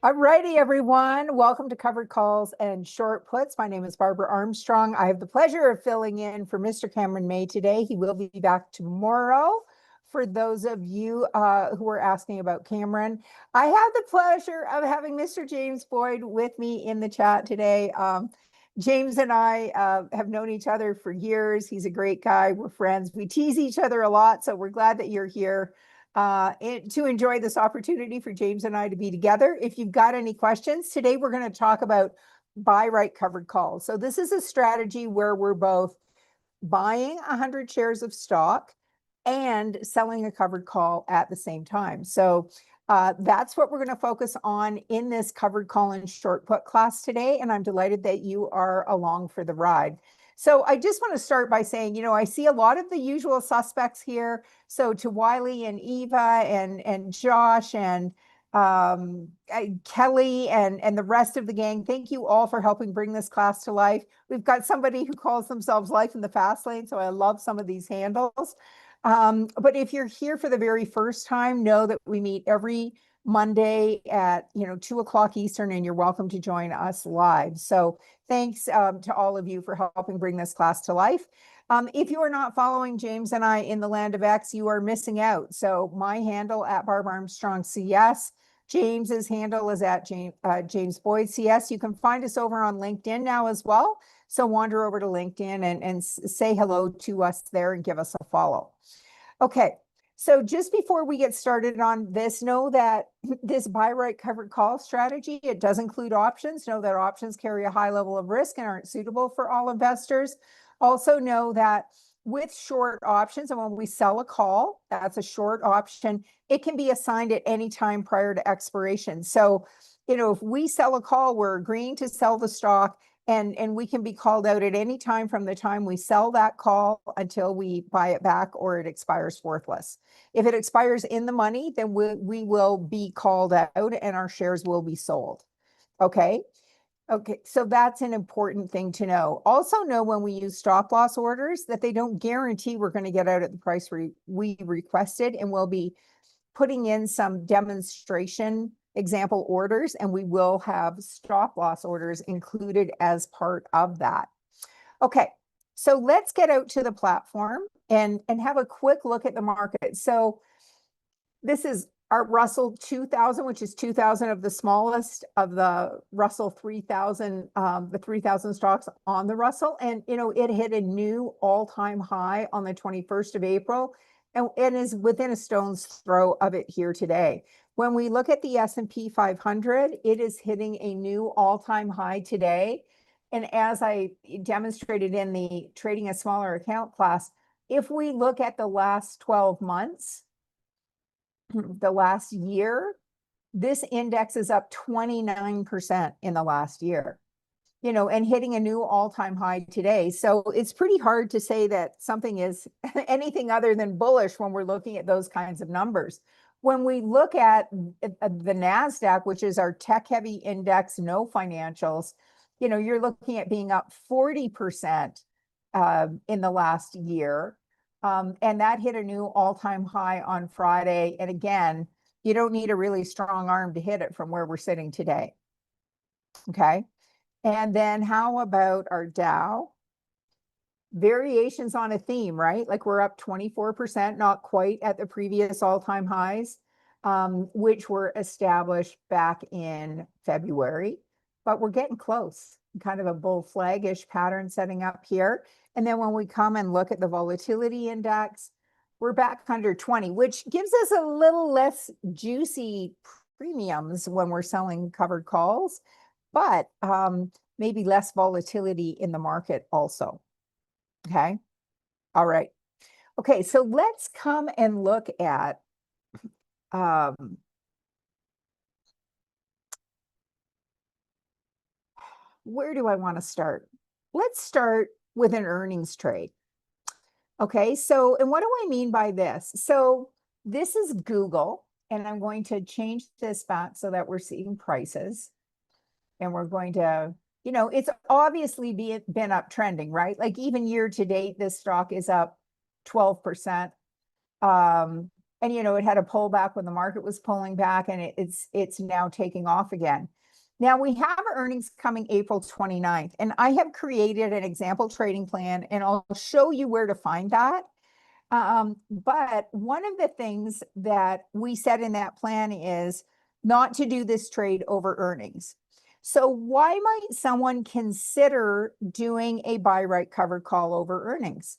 Alrighty, everyone. Welcome to Covered Calls and Short Puts. My name is Barbara Armstrong. I have the pleasure of filling in for Mr. Cameron May today. He will be back tomorrow. For those of you who are asking about Cameron, I have the pleasure of having Mr. James Boyd with me in the chat today. James and I have known each other for years. He's a great guy. We're friends. We tease each other a lot, so we're glad that you're here to enjoy this opportunity for James and I to be together. If you've got any questions, today we're going to talk about buy right covered calls. So this is a strategy where we're both buying 100 shares of stock and selling a covered call at the same time. So that's what we're going to focus on in this covered call and short put class today. And I'm delighted that you are along for the ride. So I just want to start by saying, I see a lot of the usual suspects here. So to Wiley and Eva and Josh and Kelly and the rest of the gang, thank you all for helping bring this class to life. We've got somebody who calls themselves Life in the Fast Lane, so I love some of these handles. But if you're here for the very first time, know that we meet every Monday at 2 o'clock Eastern, and you're welcome to join us live. So thanks to all of you for helping bring this class to life. If you are not following James and I in the land of X, you are missing out. So my handle at Barb Armstrong CS. James's handle is at James Boyd CS. You can find us over on LinkedIn now as well. So wander over to LinkedIn and say hello to us there and give us a follow. Okay, so just before we get started on this, know that this buy right covered call strategy, it does include options. Know that options carry a high level of risk and aren't suitable for all investors. Also know that with short options, and when we sell a call, that's a short option, it can be assigned at any time prior to expiration. So, if we sell a call, we're agreeing to sell the stock, and we can be called out at any time from the time we sell that call until we buy it back or it expires worthless. If it expires in the money, then we will be called out and our shares will be sold. Okay. Okay, so that's an important thing to know. Also know when we use stop loss orders that they don't guarantee we're going to get out at the price we requested, and we'll be putting in some demonstration example orders, and we will have stop loss orders included as part of that. Okay, so let's get out to the platform and have a quick look at the market. So this is our Russell 2000, which is 2000 of the smallest of the Russell 3000, the 3000 stocks on the Russell. And, it hit a new all-time high on the 21st of April and is within a stone's throw of it here today. When we look at the S&P 500, it is hitting a new all-time high today. And as I demonstrated in the trading a smaller account class, if we look at the last 12 months, the last year, this index is up 29% in the last year, and hitting a new all-time high today. So it's pretty hard to say that something is anything other than bullish when we're looking at those kinds of numbers. When we look at the NASDAQ, which is our tech-heavy index, no financials, you're looking at being up 40% in the last year. And that hit a new all-time high on Friday. And again, you don't need a really strong arm to hit it from where we're sitting today. Okay. And then how about our Dow? Variations on a theme, right? Like we're up 24%, not quite at the previous all-time highs, which were established back in February, but we're getting close. Kind of a bull flag-ish pattern setting up here. And then when we come and look at the volatility index, we're back under 20, which gives us a little less juicy premiums when we're selling covered calls, but maybe less volatility in the market also. Okay. All right. Okay. So let's come and look at where do I want to start? Let's start with an earnings trade. Okay, so, and what do I mean by this? So this is Google, and I'm going to change this back so that we're seeing prices. And we're going to, it's obviously been uptrending, right? Like even year to date, this stock is up 12%. And, it had a pullback when the market was pulling back, and it's now taking off again. Now we have earnings coming April 29th, and I have created an example trading plan, and I'll show you where to find that. But one of the things that we said in that plan is not to do this trade over earnings. So why might someone consider doing a buy right covered call over earnings?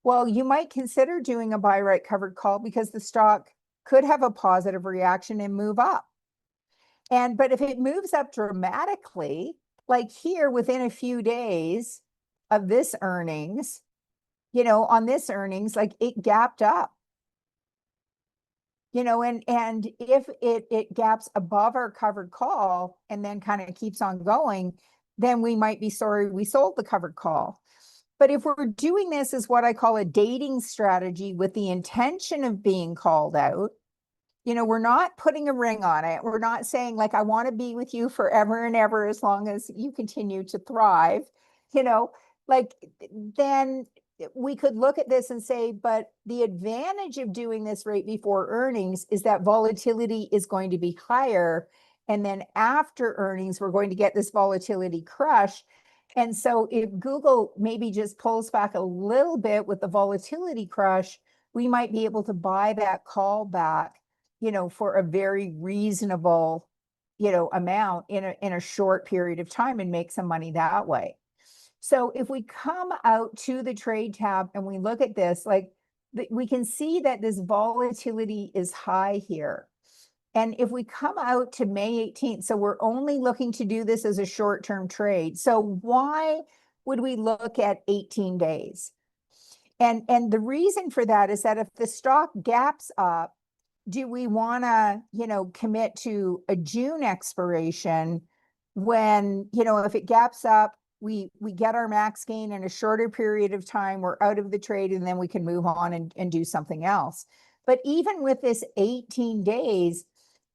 Well, you might consider doing a buy right covered call because the stock could have a positive reaction and move up. But if it moves up dramatically, like here within a few days of this earnings, on this earnings, like it gapped up. And if it gaps above our covered call and then kind of keeps on going, then we might be sorry we sold the covered call. But if we're doing this as what I call a dating strategy with the intention of being called out, we're not putting a ring on it. We're not saying like, I want to be with you forever and ever as long as you continue to thrive, then we could look at this and say, but the advantage of doing this right before earnings is that volatility is going to be higher. And then after earnings, we're going to get this volatility crush. And so if Google maybe just pulls back a little bit with the volatility crush, we might be able to buy that call back, for a very reasonable, amount in a short period of time and make some money that way. So if we come out to the trade tab and we look at this, we can see that this volatility is high here. And if we come out to May 18th, so we're only looking to do this as a short-term trade. So why would we look at 18 days? And the reason for that is that if the stock gaps up, do we want to, commit to a June expiration when, if it gaps up, we get our max gain in a shorter period of time, we're out of the trade, and then we can move on and do something else. But even with this 18 days,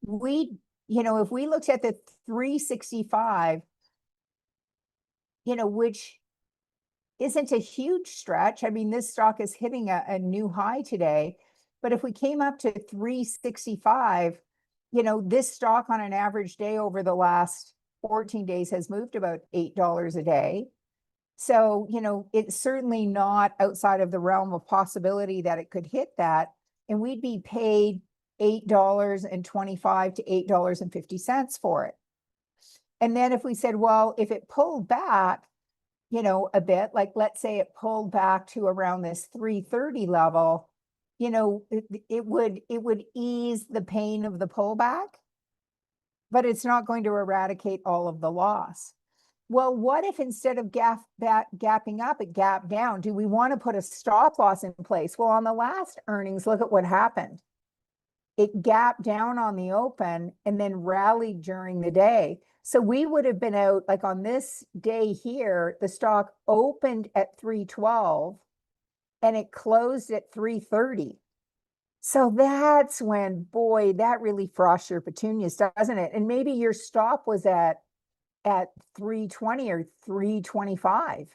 if we looked at the 365, which isn't a huge stretch. I mean, this stock is hitting a new high today, but if we came up to 365, this stock on an average day over the last 14 days has moved about $8 a day. So, it's certainly not outside of the realm of possibility that it could hit that. And we'd be paid $8.25 to $8.50 for it. And then if we said, well, if it pulled back, a bit, like let's say it pulled back to around this 330 level, it would ease the pain of the pullback, but it's not going to eradicate all of the loss. Well, what if instead of gapping up, it gapped down? Do we want to put a stop loss in place? Well, on the last earnings, look at what happened. It gapped down on the open and then rallied during the day. So we would have been out, like on this day here, the stock opened at 312 and it closed at 330. So that's when, boy, that really frosts your petunias, doesn't it? And maybe your stop was at 320 or 325.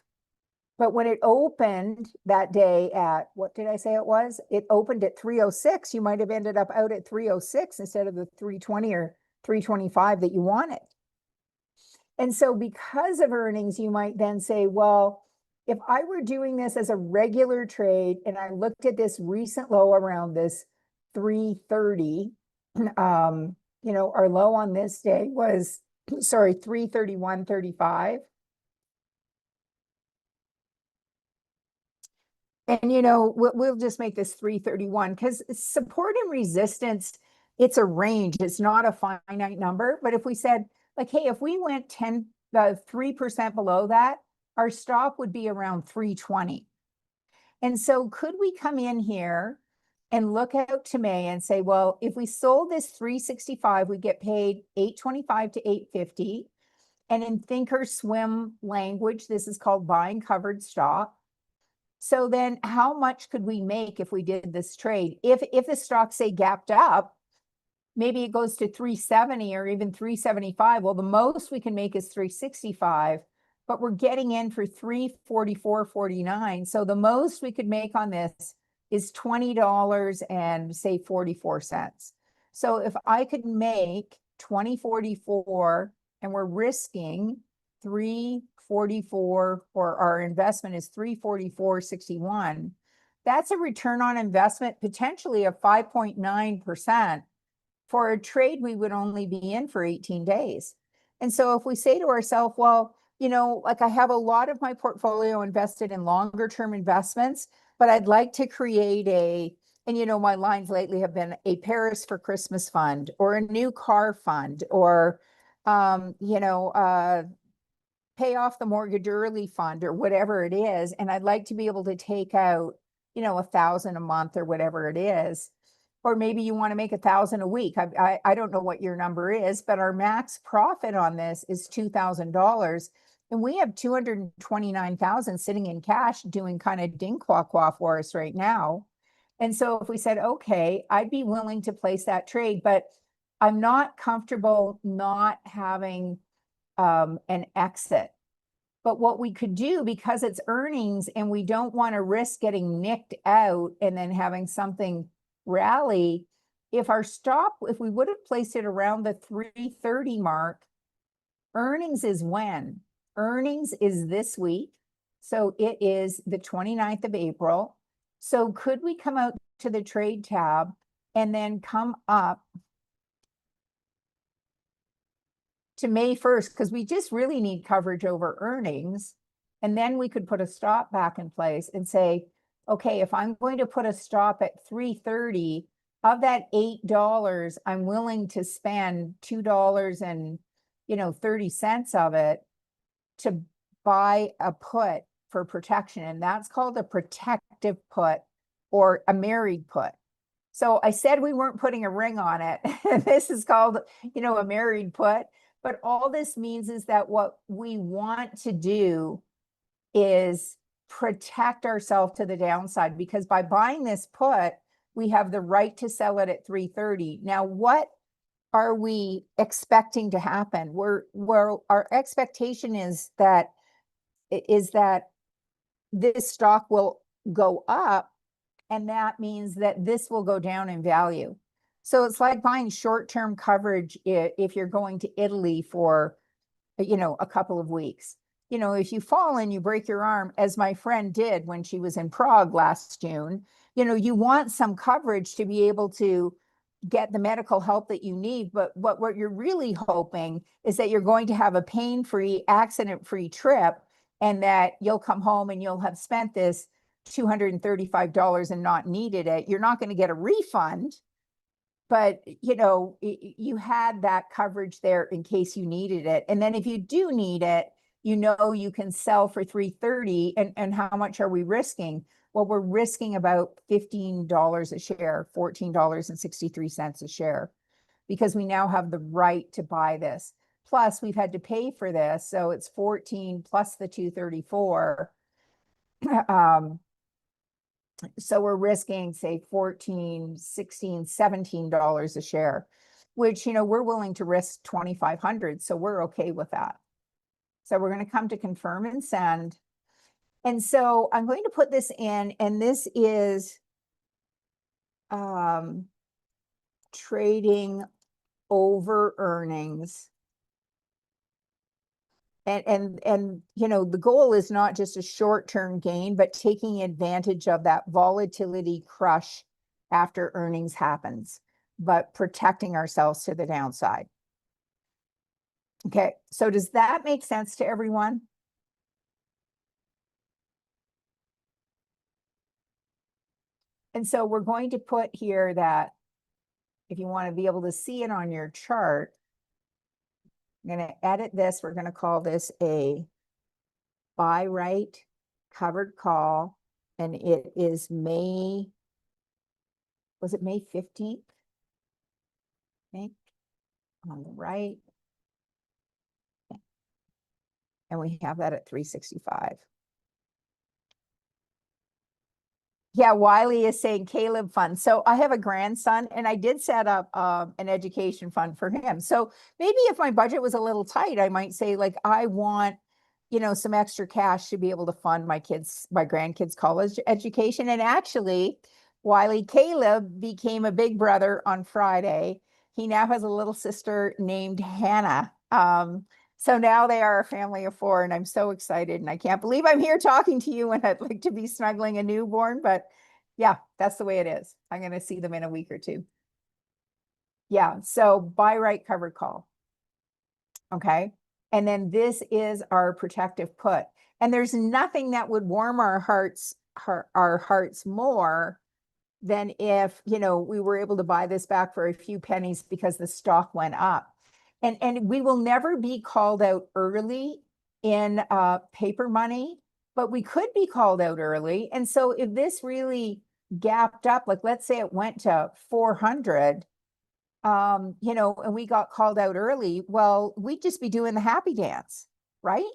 But when it opened that day at, what did I say it was? It opened at 306. You might have ended up out at 306 instead of the 320 or 325 that you wanted. And so because of earnings, you might then say, well, if I were doing this as a regular trade and I looked at this recent low around this 330, our low on this day was, 331.35. And, we'll just make this 331 because support and resistance, it's a range. It's not a finite number. But if we said, like, hey, if we went 3% below that, our stop would be around 320. And so could we come in here and look out to May and say, well, if we sold this 365, we get paid 825 to 850. And in Thinkorswim language, this is called buying covered stock. So then how much could we make if we did this trade? If the stock, say, gapped up, maybe it goes to 370 or even 375. Well, the most we can make is 365, but we're getting in for 344.49. So the most we could make on this is $20 and say 44 cents. So if I could make 20.44 and we're risking 3.44, or our investment is 344.61, that's a return on investment potentially of 5.9% for a trade we would only be in for 18 days. And so if we say to ourselves, well, like I have a lot of my portfolio invested in longer term investments, but I'd like to create and my lines lately have been a Paris for Christmas fund, or a new car fund, or, pay off the mortgage early fund, or whatever it is. And I'd like to be able to take out, $1,000 a month or whatever it is. Or maybe you want to make 1,000 a week. I don't know what your number is, but our max profit on this is $2,000. And we have 229,000 sitting in cash doing kind of ding quah quah for us right now. And so if we said, okay, I'd be willing to place that trade, but I'm not comfortable not having an exit. But what we could do, because it's earnings and we don't want to risk getting nicked out and then having something rally, if we would have placed it around the 330 mark, earnings is when? Earnings is this week. So it is the 29th of April. So could we come out to the trade tab and then come up to May 1st, because we just really need coverage over earnings. And then we could put a stop back in place and say, okay, if I'm going to put a stop at 330, of that $8, I'm willing to spend $2.30 of it to buy a put for protection. And that's called a protective put, or a married put. So I said we weren't putting a ring on it. This is called, a married put. But all this means is that what we want to do is protect ourselves to the downside, because by buying this put, we have the right to sell it at 330. Now, what are we expecting to happen? Our expectation is that this stock will go up, and that means that this will go down in value. So it's like buying short-term coverage if you're going to Italy for, a couple of weeks. If you fall and you break your arm, as my friend did when she was in Prague last June, you want some coverage to be able to get the medical help that you need. But what you're really hoping is that you're going to have a pain-free, accident-free trip, and that you'll come home and you'll have spent this $235 and not needed it. You're not going to get a refund, but you had that coverage there in case you needed it. And then if you do need it, you can sell for 330. And how much are we risking? Well, we're risking about $15 a share, $14.63 a share, because we now have the right to buy this. Plus we've had to pay for this. So it's 14 plus the 234. So we're risking, say, $14, $16, $17 a share, which, we're willing to risk 2,500. So we're okay with that. So we're going to come to confirm and send. And so I'm going to put this in, and this is trading over earnings. And the goal is not just a short-term gain, but taking advantage of that volatility crush after earnings happens, but protecting ourselves to the downside. Okay, so does that make sense to everyone? And so we're going to put here that if you want to be able to see it on your chart, I'm going to edit this. We're going to call this a buy right covered call. And it is May 15th? I think, on the right. And we have that at 365. Yeah, Wiley is saying Caleb fund. So I have a grandson, and I did set up an education fund for him. So maybe if my budget was a little tight, I might say, like, I want some extra cash to be able to fund my grandkids' college education. And actually, Wiley Caleb became a big brother on Friday. He now has a little sister named Hannah. So now they are a family of 4, and I'm so excited. And I can't believe I'm here talking to you when I'd like to be snuggling a newborn, but yeah, that's the way it is. I'm going to see them in a week or two. Yeah, so buy right covered call. Okay. And then this is our protective put. And there's nothing that would warm our hearts more than if, we were able to buy this back for a few pennies because the stock went up. And we will never be called out early in paper money, but we could be called out early. And so if this really gapped up, like let's say it went to 400, and we got called out early, well, we'd just be doing the happy dance, right?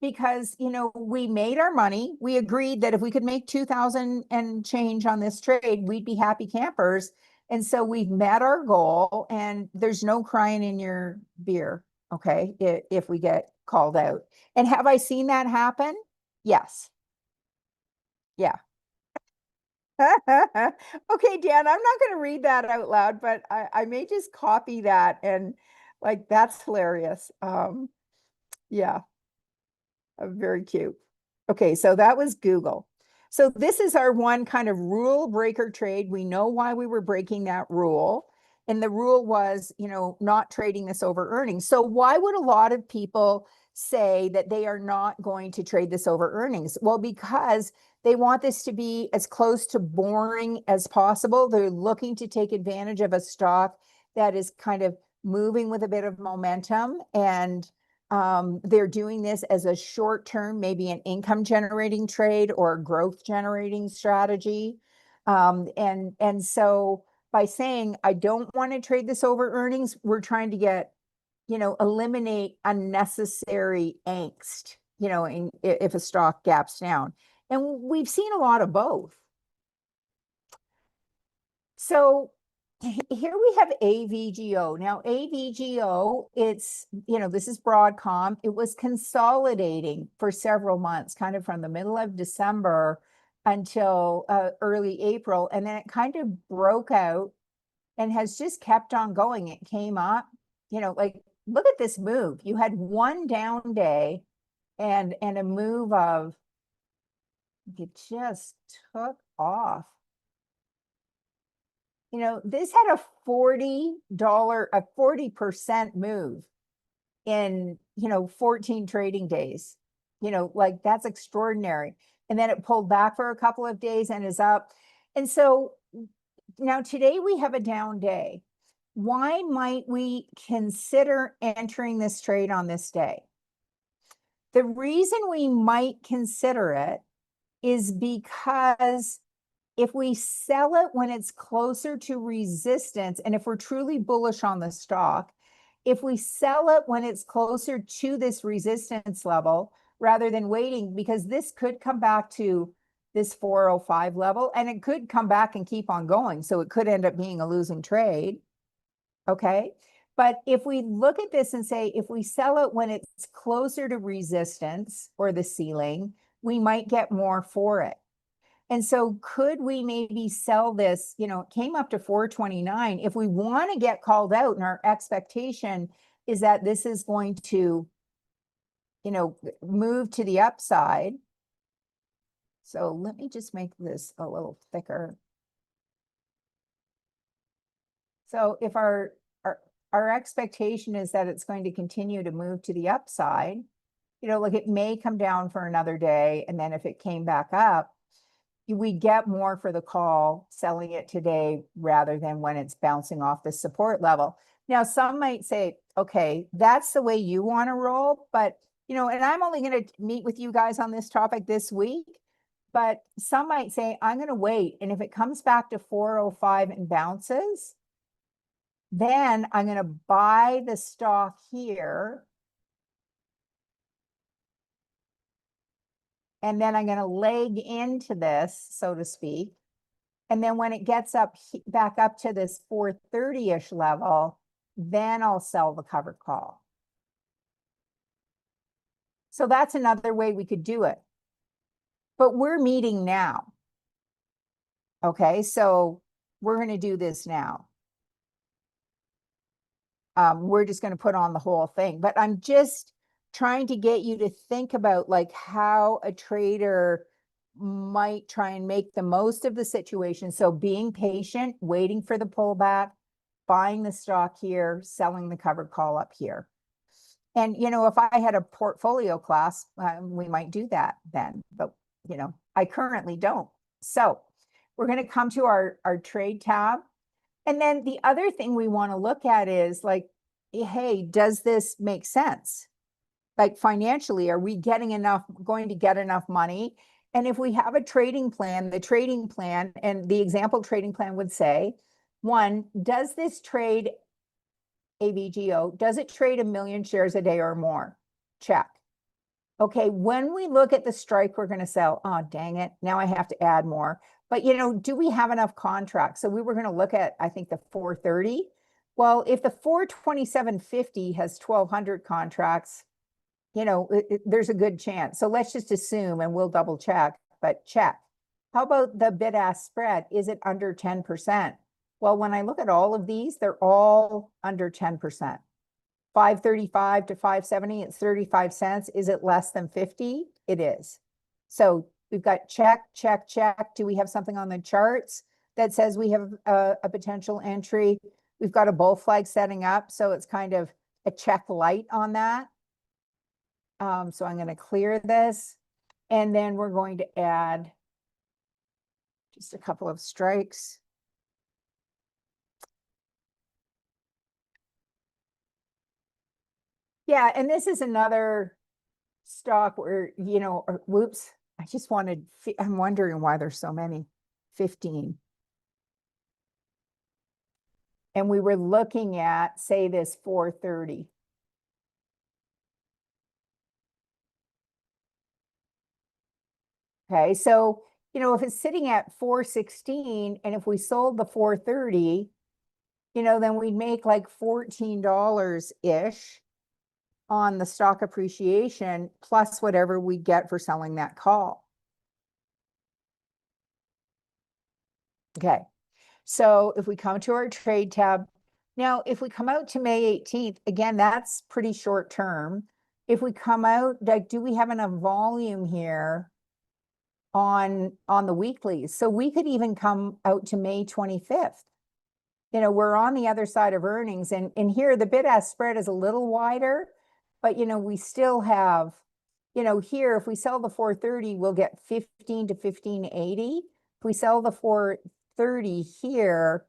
Because, we made our money. We agreed that if we could make 2,000 and change on this trade, we'd be happy campers. And so we've met our goal, and there's no crying in your beer, okay, if we get called out. And have I seen that happen? Yes. Yeah. Okay, Dan, I'm not going to read that out loud, but I may just copy that, and like that's hilarious. Yeah, very cute. Okay, so that was Google. So this is our one kind of rule breaker trade. We know why we were breaking that rule. And the rule was, not trading this over earnings. So why would a lot of people say that they are not going to trade this over earnings? Well, because they want this to be as close to boring as possible. They're looking to take advantage of a stock that is kind of moving with a bit of momentum, and they're doing this as a short term, maybe an income generating trade or a growth generating strategy. And so by saying, I don't want to trade this over earnings, we're trying to eliminate unnecessary angst, if a stock gaps down. And we've seen a lot of both. So here we have AVGO. Now, AVGO, this is Broadcom. It was consolidating for several months, kind of from the middle of December until early April. And then it kind of broke out and has just kept on going. It came up, look at this move. You had one down day and a move of, it just took off. This had a $40, 40% move in, 14 trading days. That's extraordinary. And then it pulled back for a couple of days and is up. And so now today we have a down day. Why might we consider entering this trade on this day? The reason we might consider it is because if we sell it when it's closer to resistance, and if we're truly bullish on the stock, if we sell it when it's closer to this resistance level, rather than waiting, because this could come back to this 405 level, and it could come back and keep on going. So it could end up being a losing trade. Okay. But if we look at this and say, if we sell it when it's closer to resistance or the ceiling, we might get more for it. And so could we maybe sell this, it came up to 429. If we want to get called out, and our expectation is that this is going to, move to the upside. So let me just make this a little thicker. So if our expectation is that it's going to continue to move to the upside, it may come down for another day. And then if it came back up, we get more for the call selling it today rather than when it's bouncing off the support level. Now, some might say, okay, that's the way you want to roll, but, and I'm only going to meet with you guys on this topic this week, but some might say, I'm going to wait. And if it comes back to 405 and bounces, then I'm going to buy the stock here. And then I'm going to leg into this, so to speak. And then when it gets back up to this 430-ish level, then I'll sell the covered call. So that's another way we could do it. But we're meeting now. Okay, so we're going to do this now. We're just going to put on the whole thing, but I'm just trying to get you to think about like how a trader might try and make the most of the situation. So being patient, waiting for the pullback, buying the stock here, selling the covered call up here. And, you know, if I had a portfolio class, we might do that then, but, you know, I currently don't. So we're going to come to our trade tab. And then the other thing we want to look at is like, hey, does this make sense? Like financially, are we getting enough, going to get enough money? And if we have a trading plan, the trading plan and the example trading plan would say, one, does this trade AVGO, does it trade 1 million shares a day or more? Check. Okay, when we look at the strike we're going to sell, oh, dang it, now I have to add more. But, you know, do we have enough contracts? So we were going to look at, I think, the 430. Well, if the 427.50 has 1,200 contracts, you know, there's a good chance. So let's just assume, and we'll double check, but check. How about the bid-ask spread? Is it under 10%? Well, when I look at all of these, they're all under 10%. 535 to 570, it's 35 cents. Is it less than 50? It is. So we've got check, check, check. Do we have something on the charts that says we have a potential entry? We've got a bull flag setting up, so it's kind of a check light on that. So I'm going to clear this, and then we're going to add just a couple of strikes. Yeah, and this is another stock where, you know, whoops, I just wanted, I'm wondering why there's so many, 15. And we were looking at, say, this 430. Okay, so, you know, if it's sitting at 416, and if we sold the 430, you know, then we'd make like $14-ish on the stock appreciation plus whatever we get for selling that call. Okay, so if we come to our trade tab, now if we come out to May 18th, again, that's pretty short term. If we come out, like, do we have enough volume here on the weeklies? So we could even come out to May 25th. You know, we're on the other side of earnings, and here the bid-ask spread is a little wider, but, you know, we still have, you know, here, if we sell the 430, we'll get 15 to 1580. If we sell the 430 here,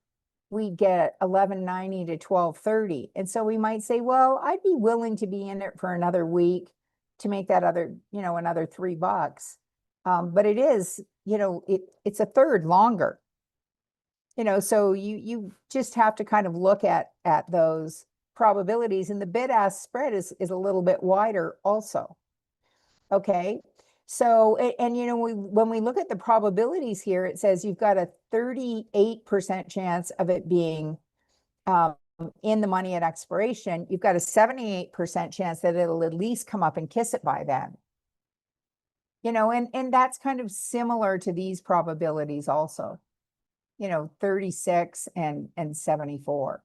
we get 1190 to 1230. And so we might say, well, I'd be willing to be in it for another week to make that other, you know, another $3. But it is, you know, it's a third longer. You know, so you just have to kind of look at those probabilities, and the bid-ask spread is a little bit wider also. Okay, so and you know, when we look at the probabilities here, it says you've got a 38% chance of it being in the money at expiration. You've got a 78% chance that it'll at least come up and kiss it by then. You know, and that's kind of similar to these probabilities also. You know, 36 and 74.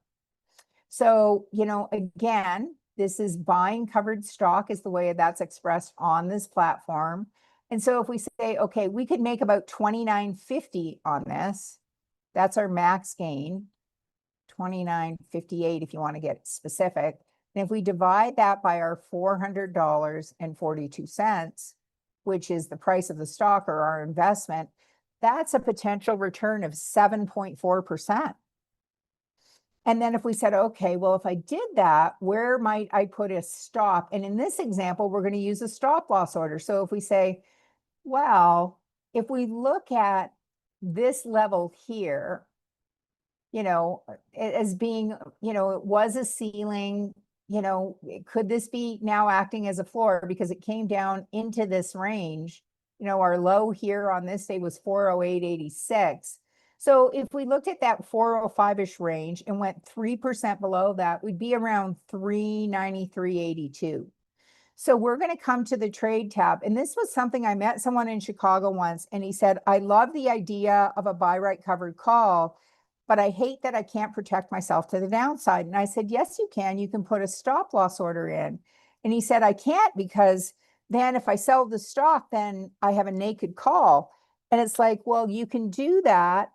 So, you know, again, this is buying covered stock is the way that's expressed on this platform. And so if we say, okay, we could make about 29.50 on this, that's our max gain, 29.58 if you want to get specific. And if we divide that by our $400.42, which is the price of the stock or our investment, that's a potential return of 7.4%. And then if we said, okay, well, if I did that, where might I put a stop? And in this example, we're going to use a stop loss order. So if we say, well, if we look at this level here, you know, as being, you know, it was a ceiling, you know, could this be now acting as a floor because it came down into this range? You know, our low here on this day was 408.86. So if we looked at that 405-ish range and went 3% below that, we'd be around 393.82. So we're going to come to the trade tab. And this was something I met someone in Chicago once, and he said, I love the idea of a buy right covered call, but I hate that I can't protect myself to the downside. And I said, yes, you can. You can put a stop loss order in. And he said, I can't, because then if I sell the stock, then I have a naked call. And it's like, well, you can do that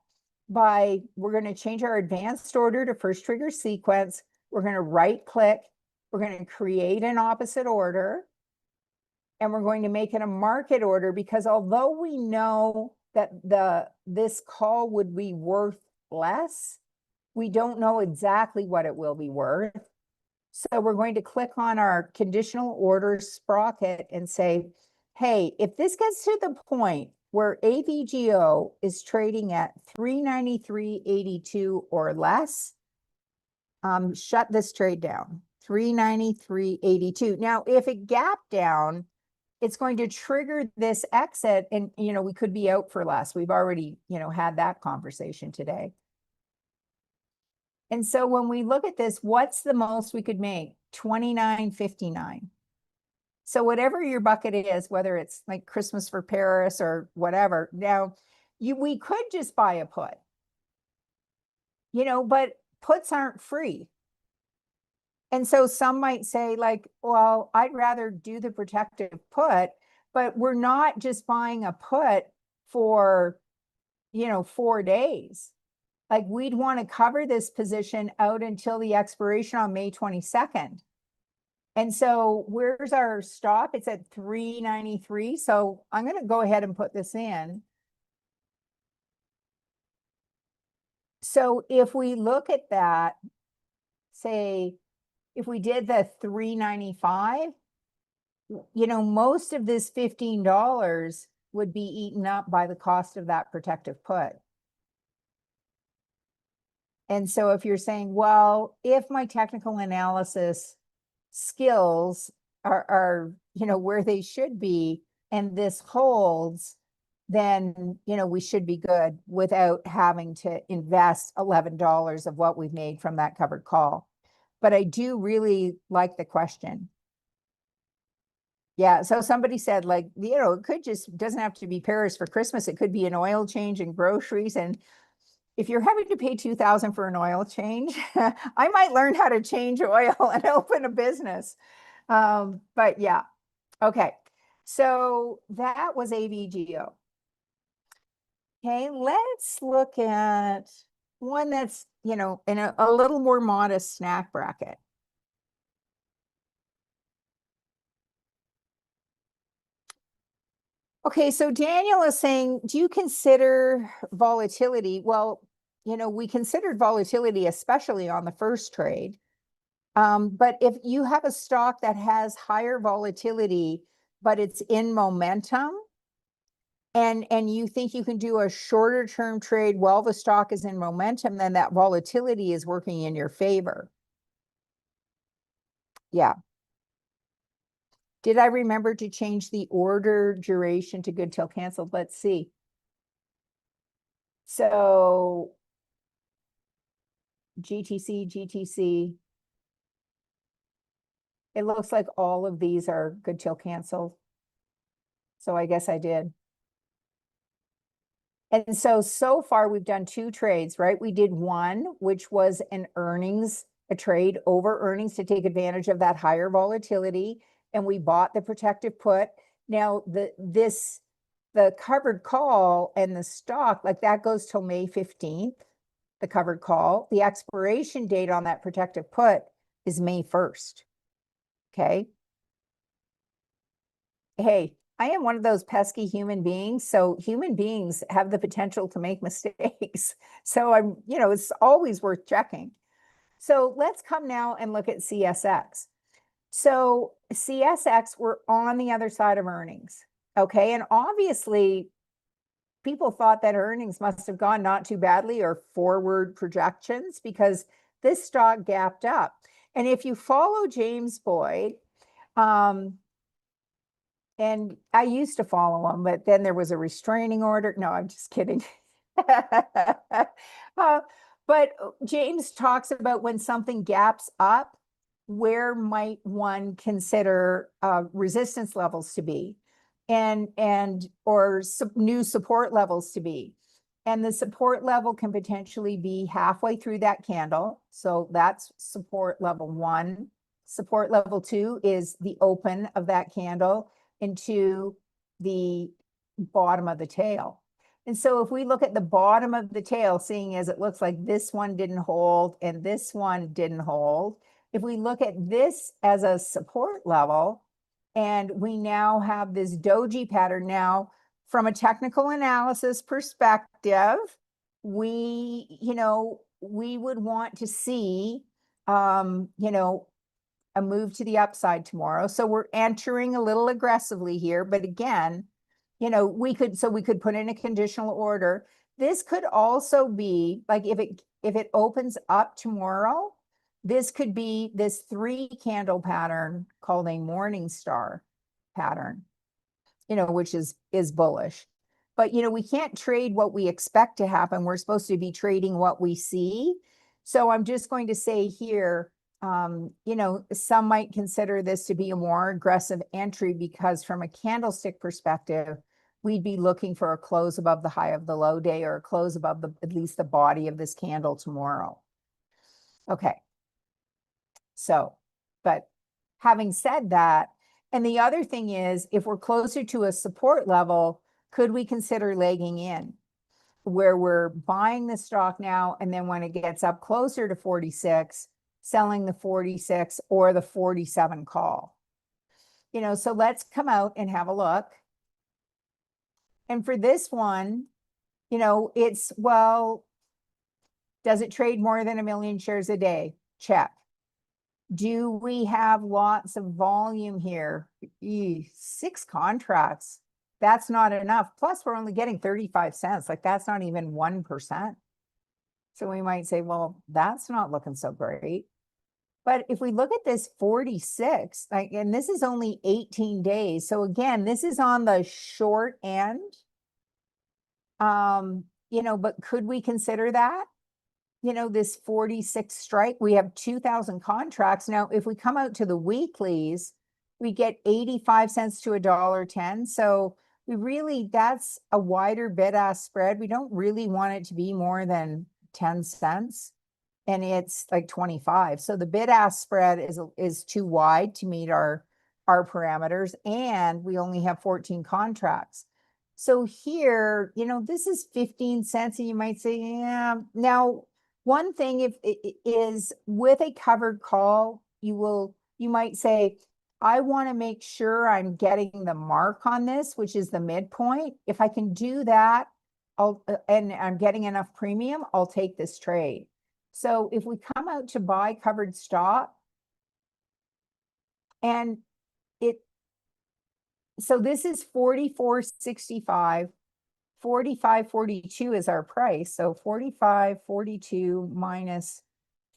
by, we're going to change our advanced order to first trigger sequence. We're going to right click. We're going to create an opposite order, and we're going to make it a market order, because although we know that this call would be worth less, we don't know exactly what it will be worth. So we're going to click on our conditional order sprocket and say, hey, if this gets to the point where AVGO is trading at 393.82 or less, shut this trade down. 393.82. Now, if it gapped down, it's going to trigger this exit, and we could be out for less. We've already had that conversation today. And so when we look at this, what's the most we could make? 29.59. So whatever your bucket is, whether it's like Christmas for Paris or whatever, now we could just buy a put, but puts aren't free. And so some might say, like, well, I'd rather do the protective put, but we're not just buying a put for 4 days. Like, we'd want to cover this position out until the expiration on May 22nd. And so where's our stop? It's at 393. So I'm going to go ahead and put this in. So if we look at that, say, if we did the 395, most of this $15 would be eaten up by the cost of that protective put. And so if you're saying, well, if my technical analysis skills are where they should be, and this holds, then we should be good without having to invest $11 of what we've made from that covered call. But I do really like the question. Yeah, so somebody said, like, it doesn't have to be Paris for Christmas. It could be an oil change and groceries. And if you're having to pay $2,000 for an oil change, I might learn how to change oil and open a business. But yeah, okay. So that was AVGO. Okay, let's look at one that's, in a little more modest snack bracket. Okay, so Daniel is saying, do you consider volatility? Well, we considered volatility, especially on the first trade. But if you have a stock that has higher volatility, but it's in momentum, and you think you can do a shorter term trade while the stock is in momentum, then that volatility is working in your favor. Yeah. Did I remember to change the order duration to good till canceled? Let's see. So GTC. It looks like all of these are good till canceled. So I guess I did. And so far we've done 2 trades, right? We did one, which was a trade over earnings to take advantage of that higher volatility. And we bought the protective put. Now the covered call and the stock, like, that goes till May 15th, the covered call. The expiration date on that protective put is May 1st. Okay. Hey, I am one of those pesky human beings. So human beings have the potential to make mistakes. So it's always worth checking. So let's come now and look at CSX. So CSX, we're on the other side of earnings. Okay. And obviously people thought that earnings must have gone not too badly, or forward projections, because this stock gapped up. And if you follow James Boyd, and I used to follow him, but then there was a restraining order. No, I'm just kidding. But James talks about when something gaps up, where might one consider resistance levels to be or new support levels to be. And the support level can potentially be halfway through that candle. So that's support level 1. Support level 2 is the open of that candle into the bottom of the tail. And so if we look at the bottom of the tail, seeing as it looks like this one didn't hold and this one didn't hold, if we look at this as a support level, and we now have this doji pattern now, from a technical analysis perspective, we would want to see, a move to the upside tomorrow. So we're entering a little aggressively here, but again, we could put in a conditional order. This could also be like, if it opens up tomorrow, this could be this 3 candle pattern called a morning star pattern, which is bullish. But, we can't trade what we expect to happen. We're supposed to be trading what we see. So I'm just going to say here, some might consider this to be a more aggressive entry, because from a candlestick perspective, we'd be looking for a close above the high of the low day, or a close above at least the body of this candle tomorrow. Okay. So, but having said that, and the other thing is, if we're closer to a support level, could we consider legging in, where we're buying the stock now, and then when it gets up closer to 46, selling the 46 or the 47 call? So let's come out and have a look. And for this one, it's, well, does it trade more than 1 million shares a day? Check. Do we have lots of volume here? 6 contracts. That's not enough. Plus, we're only getting 35 cents. Like, that's not even 1%. So we might say, well, that's not looking so great. But if we look at this 46, and this is only 18 days. So again, this is on the short end. But could we consider that? This 46 strike, we have 2,000 contracts. Now, if we come out to the weeklies, we get 85 cents to $1.10. So that's a wider bid-ask spread. We don't really want it to be more than 10 cents. And it's like 25. So the bid-ask spread is too wide to meet our parameters. And we only have 14 contracts. So here, this is 15 cents. And you might say, yeah. Now, one thing is with a covered call, you might say, I want to make sure I'm getting the mark on this, which is the midpoint. If I can do that, and I'm getting enough premium, I'll take this trade. So if we come out to buy covered stock, and so this is 44.65. 45.42 is our price. So 45.42 minus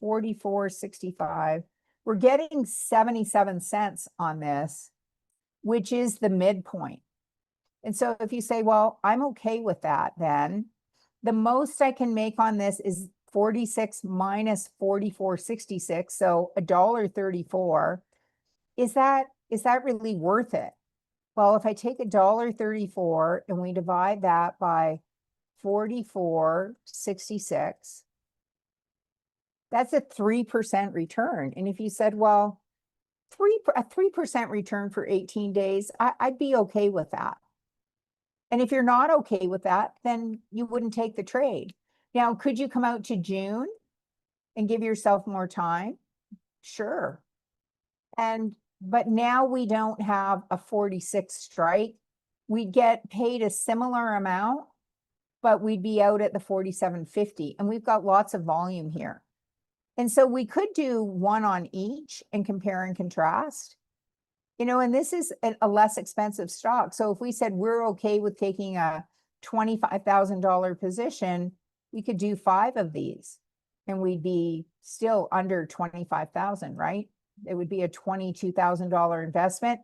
44.65. We're getting 77 cents on this, which is the midpoint. And so if you say, well, I'm okay with that, then the most I can make on this is 46 minus 44.66. So $1.34. Is that really worth it? Well, if I take $1.34 and we divide that by 44.66, that's a 3% return. And if you said, well, a 3% return for 18 days, I'd be okay with that. And if you're not okay with that, then you wouldn't take the trade. Now, could you come out to June and give yourself more time? Sure. But now we don't have a 46 strike. We get paid a similar amount, but we'd be out at the 47.50, and we've got lots of volume here. And so we could do one on each and compare and contrast, and this is a less expensive stock. So if we said we're okay with taking a $25,000 position, we could do 5 of these and we'd be still under 25,000, right? It would be a $22,000 investment.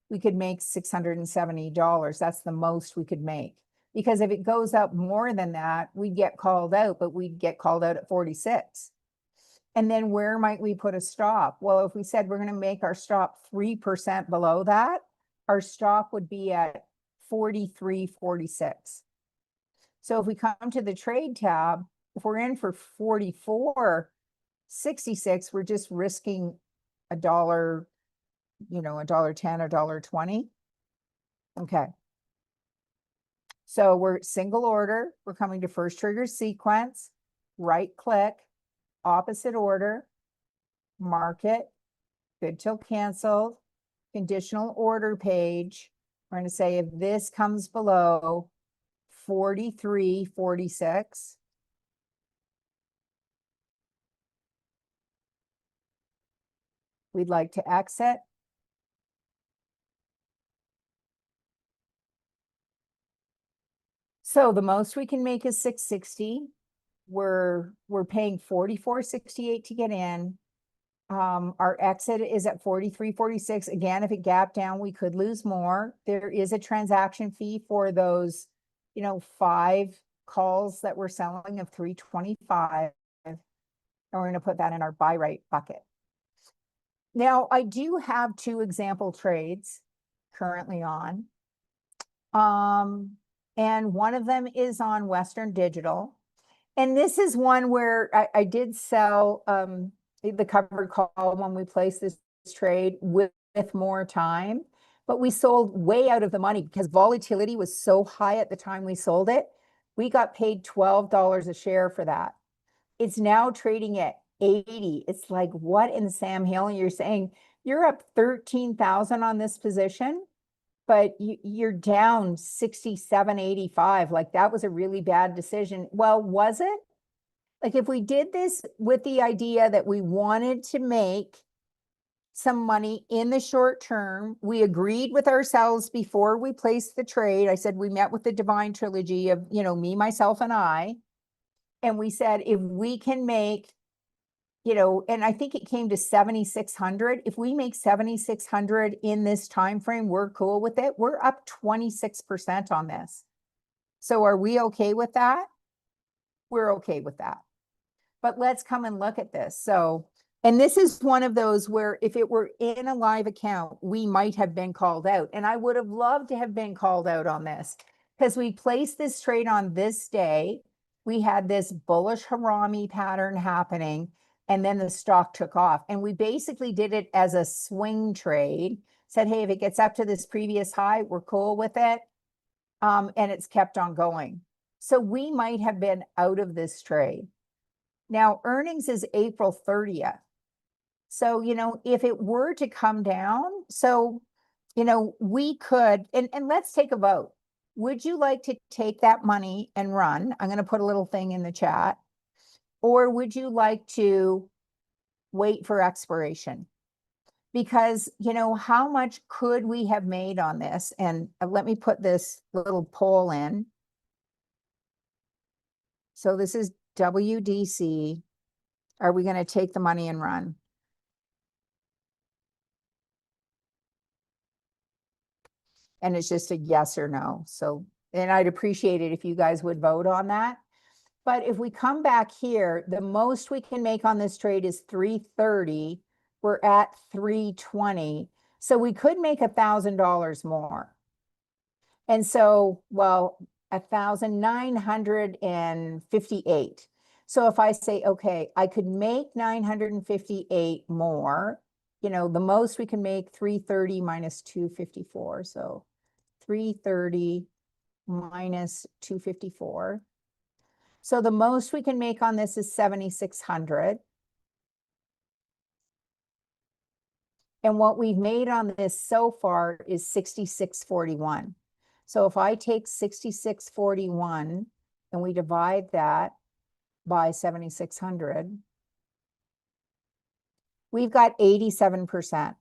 We could make $670. That's the most we could make. Because if it goes up more than that, we'd get called out, but we'd get called out at 46. And then where might we put a stop? Well, if we said we're going to make our stop 3% below that, our stop would be at 43.46. So if we come to the trade tab, if we're in for 44.66, we're just risking a dollar, you know, $1.10, $1.20. Okay. So we're single order, we're coming to first trigger sequence, right click, opposite order, market, good till canceled, conditional order page. We're going to say if this comes below 43.46, we'd like to exit. So the most we can make is 660. We're paying 44.68 to get in. Our exit is at 43.46. Again, if it gapped down, we could lose more. There is a transaction fee for those, you know, 5 calls that we're selling of 325. And we're going to put that in our buy right bucket. Now, I do have 2 example trades currently on. And one of them is on Western Digital. And this is one where I did sell the covered call when we placed this trade with more time, but we sold way out of the money because volatility was so high at the time we sold it. We got paid $12 a share for that. It's now trading at 80. It's like, what in Sam Hill? You're saying you're up 13,000 on this position, but you're down 67.85. Like, that was a really bad decision. Well, was it? Like, if we did this with the idea that we wanted to make some money in the short term, we agreed with ourselves before we placed the trade. I said, we met with the Divine Trilogy of, you know, me, myself, and I. And we said, if we can make, you know, and I think it came to 7,600. If we make 7,600 in this time frame, we're cool with it. We're up 26% on this. So are we okay with that? We're okay with that. But let's come and look at this. So, and this is one of those where if it were in a live account, we might have been called out. And I would have loved to have been called out on this because we placed this trade on this day. We had this bullish Harami pattern happening, and then the stock took off. And we basically did it as a swing trade, said, hey, if it gets up to this previous high, we're cool with it. And it's kept on going. So we might have been out of this trade. Now, earnings is April 30th. So, you know, if it were to come down, so, you know, we could, and let's take a vote. Would you like to take that money and run? I'm going to put a little thing in the chat. Or would you like to wait for expiration? Because, you know, how much could we have made on this? And let me put this little poll in. So this is WDC. Are we going to take the money and run? And it's just a yes or no. So, and I'd appreciate it if you guys would vote on that. But if we come back here, the most we can make on this trade is 330. We're at 320. So we could make $1,000 more. And so, well, 1,958. So if I say, okay, I could make 958 more, you know, the most we can make 330 minus 254. So 330 minus 254. So the most we can make on this is 7,600. And what we've made on this so far is 66.41. So if I take 66.41 and we divide that by 7,600, we've got 87%.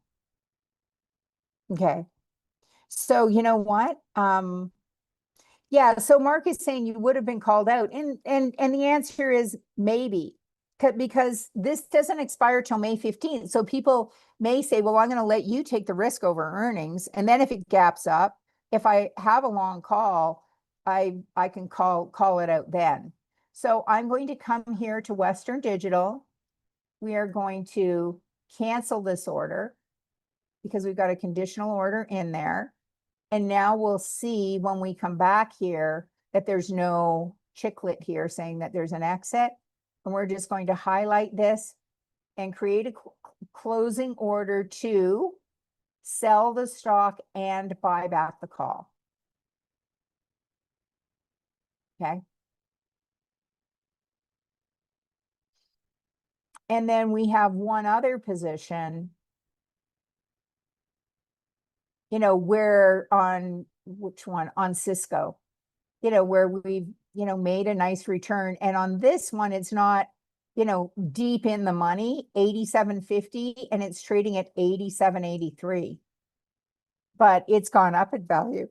Okay. So you know what? Yeah, so Mark is saying you would have been called out. And the answer is maybe, because this doesn't expire till May 15th. So people may say, well, I'm going to let you take the risk over earnings. And then if it gaps up, if I have a long call, I can call it out then. So I'm going to come here to Western Digital. we are going to cancel this order because we've got a conditional order in there. And now we'll see when we come back here that there's no chiclet here saying that there's an exit. And we're just going to highlight this and create a closing order to sell the stock and buy back the call. Okay. And then we have one other position, you know, where on which one? On Cisco, you know, where we've, you know, made a nice return. And on this one, it's not, you know, deep in the money, 87.50, and it's trading at 87.83. But it's gone up in value.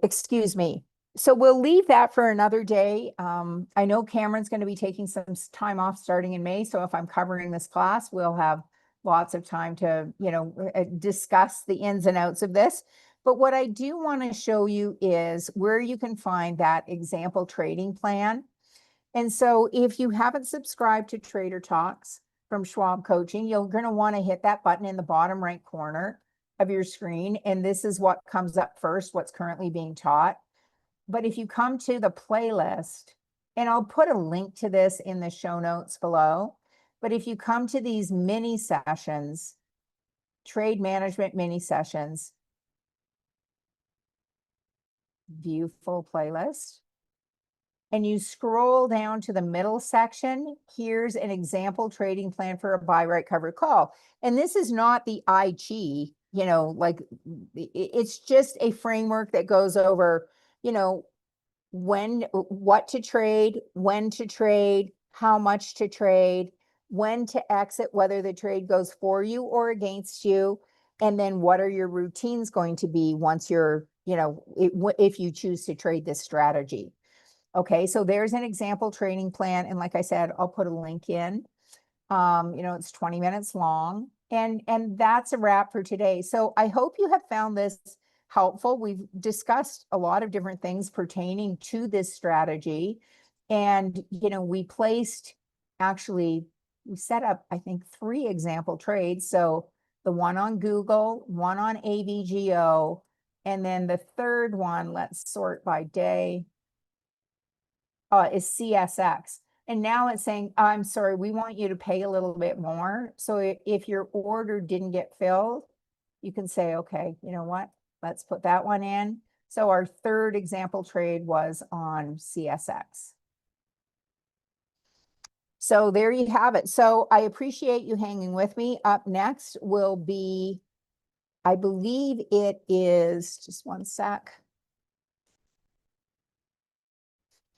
Excuse me. So we'll leave that for another day. I know Cameron's going to be taking some time off starting in May. So if I'm covering this class, we'll have lots of time to, you know, discuss the ins and outs of this. But what I do want to show you is where you can find that example trading plan. And so if you haven't subscribed to Trader Talks from Schwab Coaching, you're going to want to hit that button in the bottom right corner of your screen. And this is what comes up first, what's currently being taught. But if you come to the playlist, and I'll put a link to this in the show notes below, but if you come to these mini sessions, trade management mini sessions, view full playlist, and you scroll down to the middle section, here's an example trading plan for a buy, right, cover, call. And this is not the IG, you know, like it's just a framework that goes over, you know, what to trade, when to trade, how much to trade, when to exit, whether the trade goes for you or against you, and then what are your routines going to be once you're, you know, if you choose to trade this strategy. Okay, so there's an example trading plan. And like I said, I'll put a link in. You know, it's 20 minutes long. And that's a wrap for today. So I hope you have found this helpful. We've discussed a lot of different things pertaining to this strategy. And, you know, we set up, I think, 3 example trades. So the one on Google, one on AVGO, and then the third one, let's sort by day, is CSX. And now it's saying, I'm sorry, we want you to pay a little bit more. So if your order didn't get filled, you can say, okay, you know what? Let's put that one in. So our third example trade was on CSX. So there you have it. So I appreciate you hanging with me. Up next will be, I believe it is, just one sec.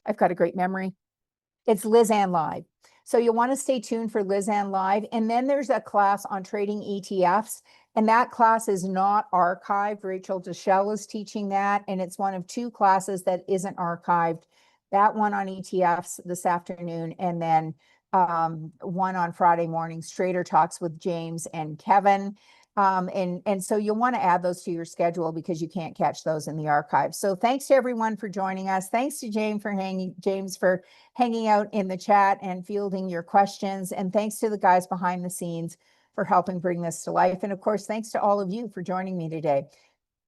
I've got a great memory. It's Liz Ann Live. So you'll want to stay tuned for Liz Ann Live. And then there's a class on trading ETFs. And that class is not archived. Rachel Deschelle is teaching that. And it's one of 2 classes that isn't archived. That one on ETFs this afternoon. And then one on Friday mornings, Trader Talks with James and Kevin. And so you'll want to add those to your schedule because you can't catch those in the archive. So thanks to everyone for joining us. Thanks to James for hanging out in the chat and fielding your questions. And thanks to the guys behind the scenes for helping bring this to life. And of course, thanks to all of you for joining me today.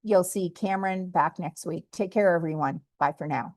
You'll see Cameron back next week. Take care, everyone. Bye for now.